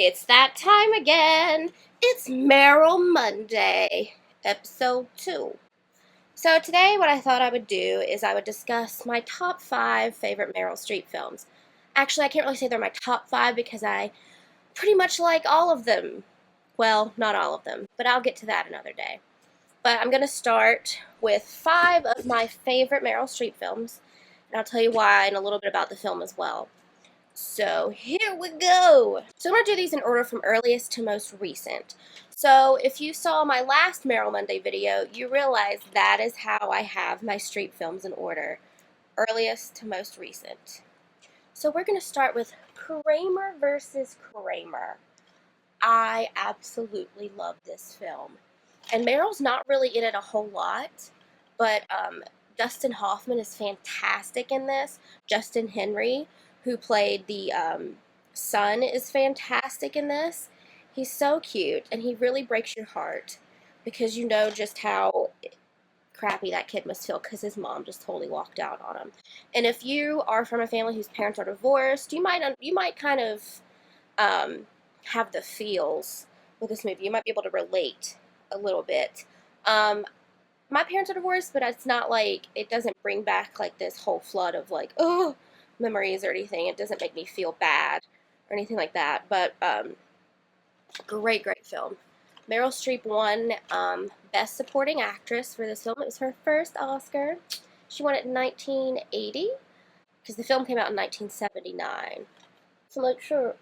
It's that time again. It's Meryl Monday, episode 2. So today what I thought I would do is I would discuss my top 5 favorite Meryl Streep films. Actually, I can't really say they're my top 5 because I pretty much like all of them. Well, not all of them, but I'll get to that another day. But I'm going to start with 5 of my favorite Meryl Streep films, and I'll tell you why and a little bit about the film as well. So here we go. So I'm going to do these in order from earliest to most recent. So if you saw my last Meryl Monday video, you realize that is how I have my Streep films in order. Earliest to most recent. So we're going to start with Kramer versus Kramer. I absolutely love this film. And Meryl's not really in it a whole lot, but Dustin Hoffman is fantastic in this. Justin Henry, who played the son, is fantastic in this. He's so cute, and he really breaks your heart because you know just how crappy that kid must feel because his mom just totally walked out on him. And if you are from a family whose parents are divorced, you might kind of have the feels with this movie. You might be able to relate a little bit. My parents are divorced, but it's not like, it doesn't bring back like this whole flood of like, oh, memories or anything. It doesn't make me feel bad or anything like that. But great film. Meryl Streep won Best Supporting Actress for this film. It was her first Oscar. She won it in 1980 because the film came out in 1979. So make sure,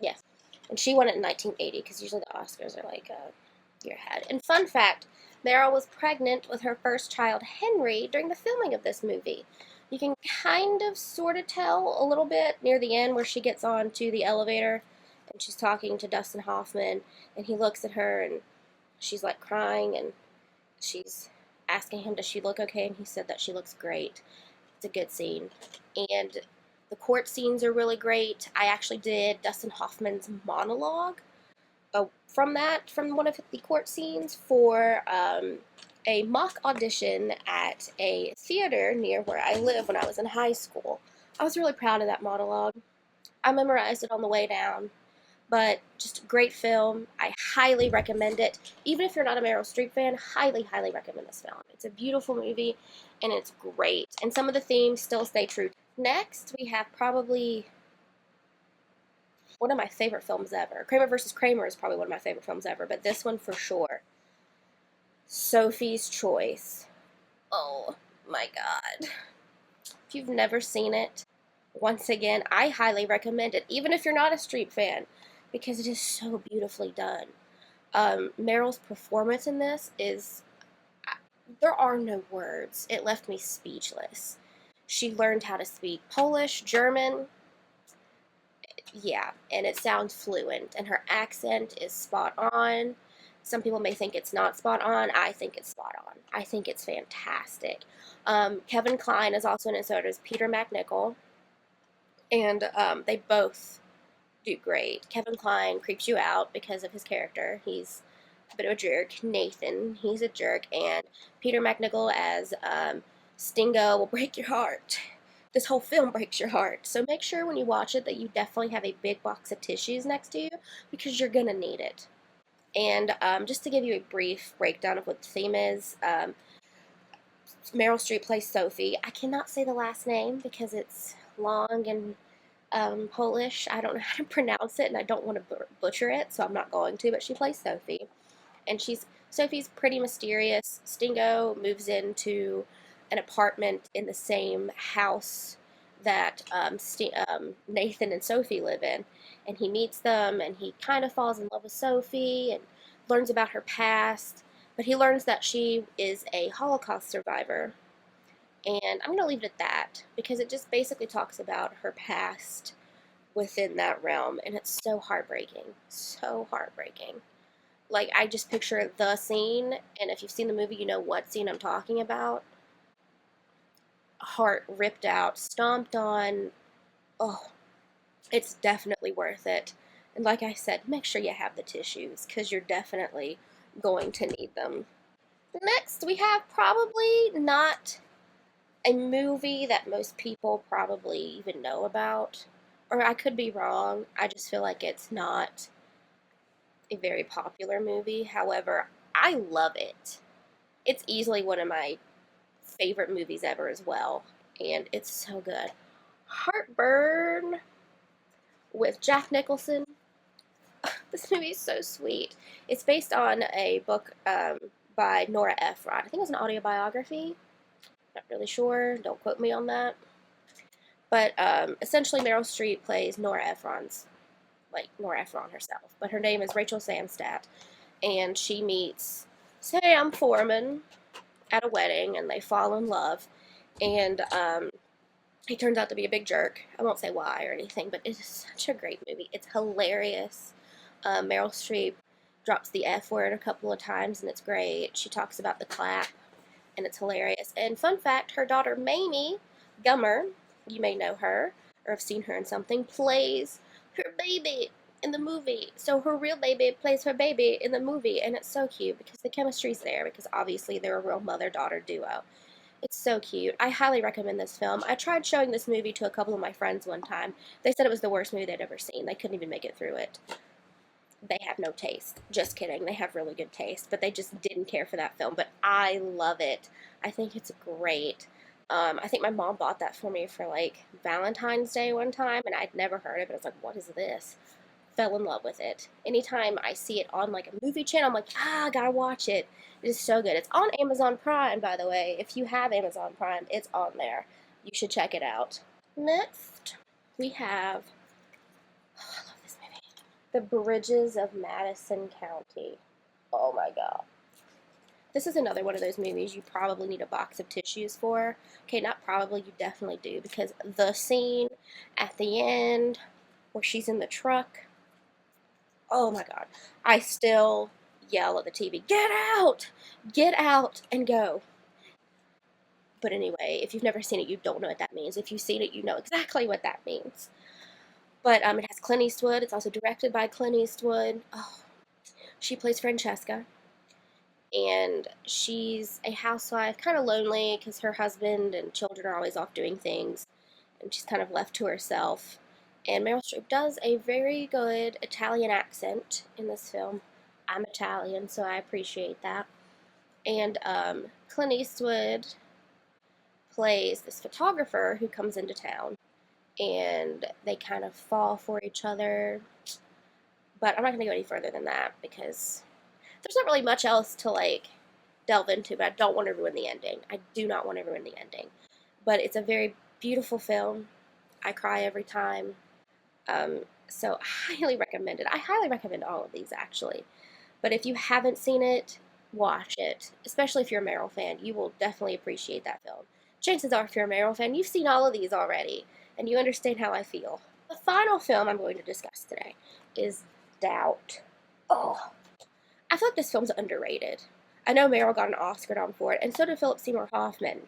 yes. And she won it in 1980 because usually the Oscars are like a year ahead. And fun fact, Meryl was pregnant with her first child, Henry, during the filming of this movie. You can kind of sort of tell a little bit near the end where she gets onto the elevator and she's talking to Dustin Hoffman, and he looks at her and she's like crying and she's asking him, does she look okay? And he said that she looks great. It's a good scene. And the court scenes are really great. I actually did Dustin Hoffman's monologue from one of the court scenes for a mock audition at a theater near where I live when I was in high school. I was really proud of that monologue. I memorized it on the way down. But just a great film. I highly recommend it. Even if you're not a Meryl Streep fan, highly recommend this film. It's a beautiful movie, and it's great. And some of the themes still stay true. Next, we have probably one of my favorite films ever. Kramer versus Kramer is probably one of my favorite films ever, but this one for sure. Sophie's Choice. Oh my god. If you've never seen it, once again, I highly recommend it, even if you're not a Streep fan, because it is so beautifully done. Meryl's performance in this is, there are no words. It left me speechless. She learned how to speak Polish, German, yeah, and it sounds fluent, and her accent is spot on. Some people may think it's not spot on. I think it's spot on. I think it's fantastic. Kevin Kline is also in it, so does Peter MacNicol, and they both do great. Kevin Kline creeps you out because of his character. He's a bit of a jerk. Nathan, he's a jerk, and Peter MacNicol as Stingo will break your heart. This whole film breaks your heart. So make sure when you watch it that you definitely have a big box of tissues next to you because you're going to need it. And just to give you a brief breakdown of what the theme is, Meryl Streep plays Sophie. I cannot say the last name because it's long and Polish. I don't know how to pronounce it, and I don't want to butcher it, so I'm not going to, but she plays Sophie. And Sophie's pretty mysterious. Stingo moves into an apartment in the same house that Nathan and Sophie live in. And he meets them, and he kind of falls in love with Sophie and learns about her past. But he learns that she is a Holocaust survivor. And I'm going to leave it at that, because it just basically talks about her past within that realm. And it's so heartbreaking. So heartbreaking. Like, I just picture the scene, and if you've seen the movie, you know what scene I'm talking about. Heart ripped out, stomped on. Oh, it's definitely worth it. And like I said, make sure you have the tissues, because you're definitely going to need them. Next, we have probably not a movie that most people probably even know about, or I could be wrong. I just feel like it's not a very popular movie. However, I love it. It's easily one of my favorite movies ever as well, and it's so good. Heartburn with Jack Nicholson. This movie is so sweet. It's based on a book by Nora Ephron. I think it was an autobiography. Not really sure. Don't quote me on that. But essentially, Meryl Streep plays Nora Ephron's, like Nora Ephron herself. But her name is Rachel Samstat, and she meets Sam Foreman at a wedding, and they fall in love. And he turns out to be a big jerk. I won't say why or anything, but it is such a great movie. It's hilarious. Meryl Streep drops the F word a couple of times, and it's great. She talks about the clap, and it's hilarious. And fun fact, her daughter Mamie Gummer, you may know her or have seen her in something, plays her baby in the movie. So her real baby plays her baby in the movie, and it's so cute because the chemistry's there, because obviously they're a real mother-daughter duo. It's so cute. I highly recommend this film. I tried showing this movie to a couple of my friends one time. They said it was the worst movie they'd ever seen. They couldn't even make it through it. They have no taste. Just kidding. They have really good taste, but they just didn't care for that film. But I love it. I think it's great. I think my mom bought that for me for like Valentine's Day one time, and I'd never heard of it. I was like, what is this? Fell in love with it. Anytime I see it on like a movie channel, I'm like, I gotta watch it. It is so good. It's on Amazon Prime, by the way. If you have Amazon Prime, it's on there. You should check it out. Next, we have, oh, I love this movie, The Bridges of Madison County. Oh my god. This is another one of those movies you probably need a box of tissues for. Okay, not probably, you definitely do, because the scene at the end where she's in the truck, oh my god. I still yell at the TV, get out! Get out and go. But anyway, if you've never seen it, you don't know what that means. If you've seen it, you know exactly what that means. But it has Clint Eastwood. It's also directed by Clint Eastwood. Oh, she plays Francesca. And she's a housewife, kind of lonely because her husband and children are always off doing things. And she's kind of left to herself. And Meryl Streep does a very good Italian accent in this film. I'm Italian, so I appreciate that. And Clint Eastwood plays this photographer who comes into town, and they kind of fall for each other. But I'm not going to go any further than that because there's not really much else to like delve into, but I don't want to ruin the ending. I do not want to ruin the ending. But it's a very beautiful film. I cry every time. So I highly recommend it. I highly recommend all of these, actually. But if you haven't seen it, watch it. Especially if you're a Meryl fan. You will definitely appreciate that film. Chances are, if you're a Meryl fan, you've seen all of these already, and you understand how I feel. The final film I'm going to discuss today is Doubt. Oh, I feel like this film's underrated. I know Meryl got an Oscar nom for it, and so did Philip Seymour Hoffman.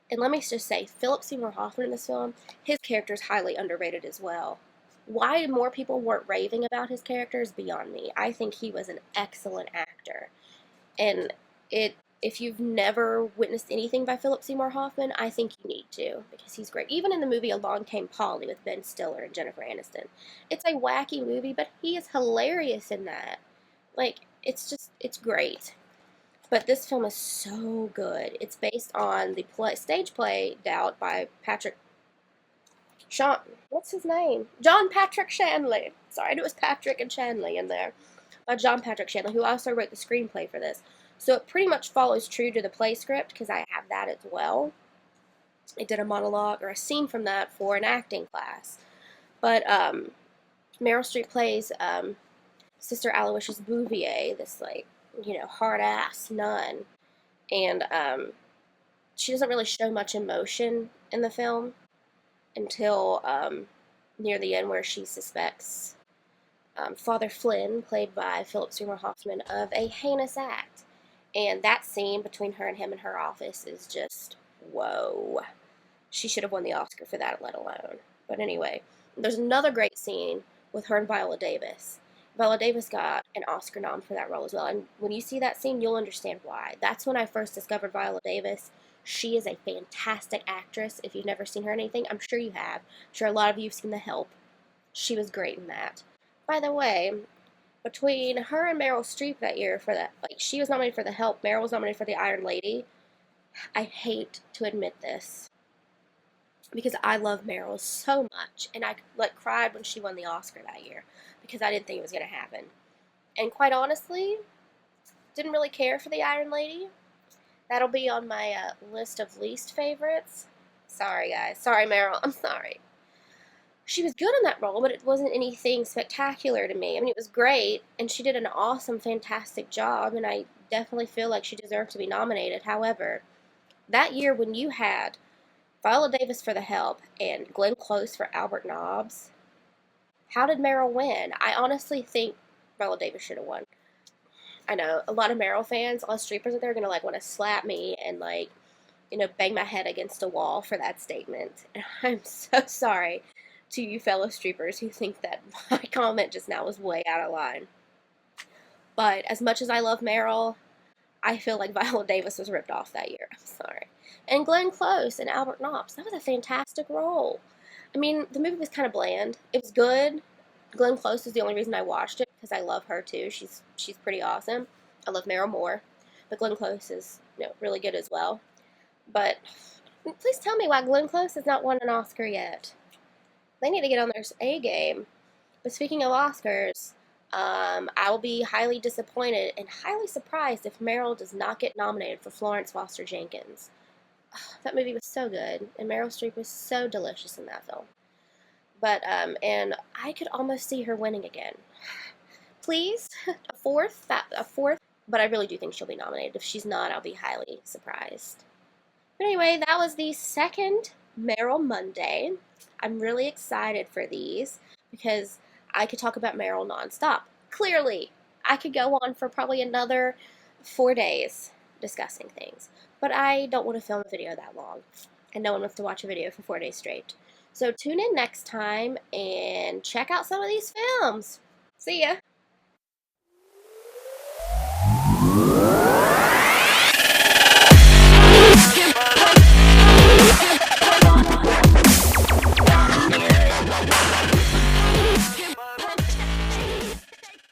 And let me just say, Philip Seymour Hoffman in this film, his character is highly underrated as well. Why more people weren't raving about his character is beyond me. I think he was an excellent actor. And if you've never witnessed anything by Philip Seymour Hoffman, I think you need to, because he's great. Even in the movie Along Came Polly with Ben Stiller and Jennifer Aniston. It's a wacky movie, but he is hilarious in that. Like, it's great. But this film is so good. It's based on the stage play Doubt by what's his name? John Patrick Shanley. Sorry, I knew it was Patrick and Shanley in there. By John Patrick Shanley, who also wrote the screenplay for this. So it pretty much follows true to the play script, because I have that as well. I did a monologue or a scene from that for an acting class. But Meryl Streep plays Sister Aloysius Bouvier, this hard-ass nun. And she doesn't really show much emotion in the film until near the end, where she suspects Father Flynn, played by Philip Seymour Hoffman, of a heinous act. And that scene between her and him in her office is just, whoa. She should have won the Oscar for that, let alone. But anyway, there's another great scene with her and Viola Davis. Viola Davis got an Oscar nom for that role as well. And when you see that scene, you'll understand why. That's when I first discovered Viola Davis. She is a fantastic actress. If you've never seen her in anything, I'm sure you have. I'm sure a lot of you have seen The Help. She was great in that. By the way, between her and Meryl Streep that year for that, like she was nominated for The Help, Meryl was nominated for The Iron Lady. I hate to admit this because I love Meryl so much, and I like cried when she won the Oscar that year because I didn't think it was going to happen. And quite honestly, didn't really care for The Iron Lady. That'll be on my list of least favorites. Sorry, guys. Sorry, Meryl. I'm sorry. She was good in that role, but it wasn't anything spectacular to me. I mean, it was great, and she did an awesome, fantastic job, and I definitely feel like she deserved to be nominated. However, that year when you had Viola Davis for The Help and Glenn Close for Albert Nobbs, how did Meryl win? I honestly think Viola Davis should have won. I know a lot of Meryl fans, a lot of Streepers out there are gonna like want to slap me and like, bang my head against a wall for that statement. And I'm so sorry to you fellow Streepers who think that my comment just now was way out of line. But as much as I love Meryl, I feel like Viola Davis was ripped off that year. I'm sorry. And Glenn Close and Albert Nobbs, that was a fantastic role. I mean, the movie was kind of bland. It was good. Glenn Close is the only reason I watched it because I love her too. She's pretty awesome. I love Meryl more, but Glenn Close is really good as well. But please tell me why Glenn Close has not won an Oscar yet. They need to get on their A game. But speaking of Oscars, I will be highly disappointed and highly surprised if Meryl does not get nominated for Florence Foster Jenkins. That movie was so good, and Meryl Streep was so delicious in that film. But, and I could almost see her winning again. Please, a fourth, but I really do think she'll be nominated. If she's not, I'll be highly surprised. But anyway, that was the second Meryl Monday. I'm really excited for these because I could talk about Meryl nonstop. Clearly, I could go on for probably another 4 days discussing things. But I don't want to film a video that long. And no one wants to watch a video for 4 days straight. So tune in next time and check out some of these films. See ya!